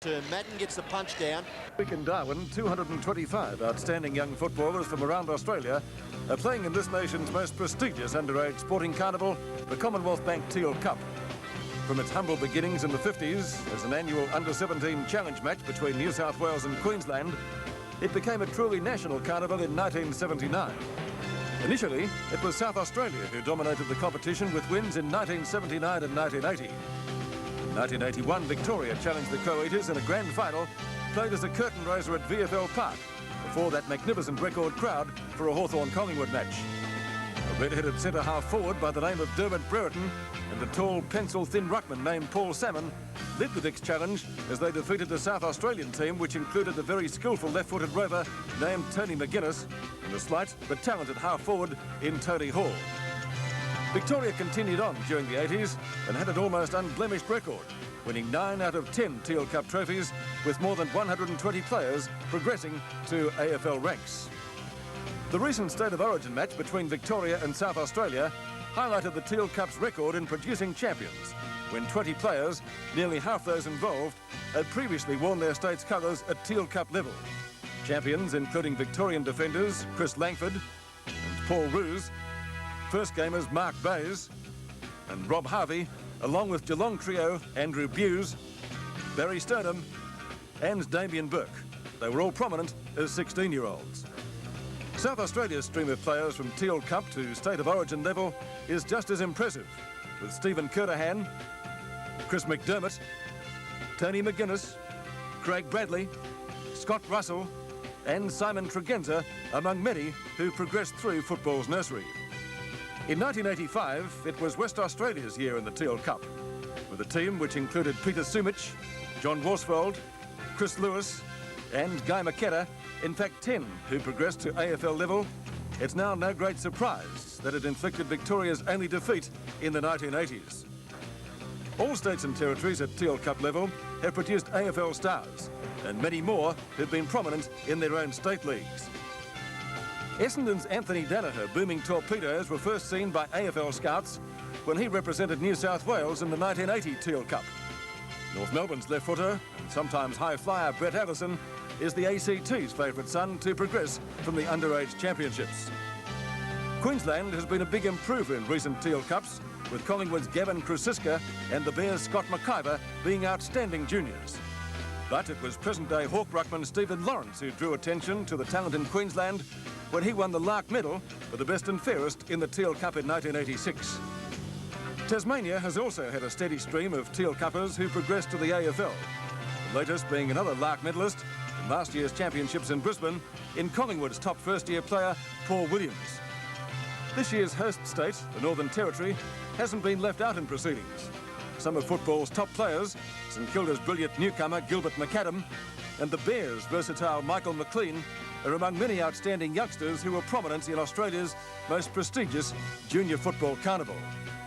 Madden gets the punch down. Week in Darwin, 225 outstanding young footballers from around Australia are playing in this nation's most prestigious underage sporting carnival, the Commonwealth Bank Teal Cup. From its humble beginnings in the 50s as an annual under-17 challenge match between New South Wales and Queensland, it became a truly national carnival in 1979. Initially, it was South Australia who dominated the competition with wins in 1979 and 1980. In 1981, Victoria challenged the Croatians in a grand final, played as a curtain raiser at VFL Park, before that magnificent record crowd for a Hawthorn-Collingwood match. A red-headed centre-half forward by the name of Dermot Brereton and a tall, pencil-thin ruckman named Paul Salmon led the Vicks challenge as they defeated the South Australian team, which included a very skillful left-footed rover named Tony McGuinness and a slight but talented half-forward in Tony Hall. Victoria continued on during the 80s and had an almost unblemished record, winning 9 out of 10 Teal Cup trophies with more than 120 players progressing to AFL ranks. The recent State of Origin match between Victoria and South Australia highlighted the Teal Cup's record in producing champions, when 20 players, nearly half those involved, had previously worn their state's colours at Teal Cup level. Champions including Victorian defenders Chris Langford and Paul Roos, first gamers Mark Bays and Rob Harvey, along with Geelong trio Andrew Buse, Barry Stoneham and Damien Burke. They were all prominent as 16-year-olds. South Australia's stream of players from Teal Cup to State of Origin level is just as impressive, with Stephen Curtahan, Chris McDermott, Tony McGuinness, Craig Bradley, Scott Russell and Simon Tregenza among many who progressed through football's nursery. In 1985, it was West Australia's year in the Teal Cup, with a team which included Peter Sumich, John Worsfold, Chris Lewis and Guy McKenna, in fact 10 who progressed to AFL level. It's now no great surprise that it inflicted Victoria's only defeat in the 1980s. All states and territories at Teal Cup level have produced AFL stars, and many more have been prominent in their own state leagues. Essendon's Anthony Danaher booming torpedoes were first seen by AFL scouts when he represented New South Wales in the 1980 Teal Cup. North Melbourne's left footer and sometimes high flyer Brett Allison is the ACT's favourite son to progress from the underage championships. Queensland has been a big improver in recent Teal Cups, with Collingwood's Gavin Krusiska and the Bears' Scott McIver being outstanding juniors. But it was present-day Hawk ruckman Stephen Lawrence who drew attention to the talent in Queensland when he won the Lark Medal for the best and fairest in the Teal Cup in 1986. Tasmania has also had a steady stream of Teal Cuppers who progressed to the AFL, the latest being another Lark medalist in last year's championships in Brisbane in Collingwood's top first-year player, Paul Williams. This year's host state, the Northern Territory, hasn't been left out in proceedings. Some of football's top players, St Kilda's brilliant newcomer Gilbert McAdam and the Bears' versatile Michael McLean, are among many outstanding youngsters who were prominent in Australia's most prestigious junior football carnival.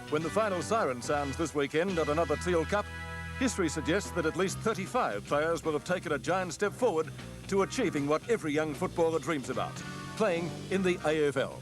When the final siren sounds this weekend at another Teal Cup, history suggests that at least 35 players will have taken a giant step forward to achieving what every young footballer dreams about, playing in the AFL.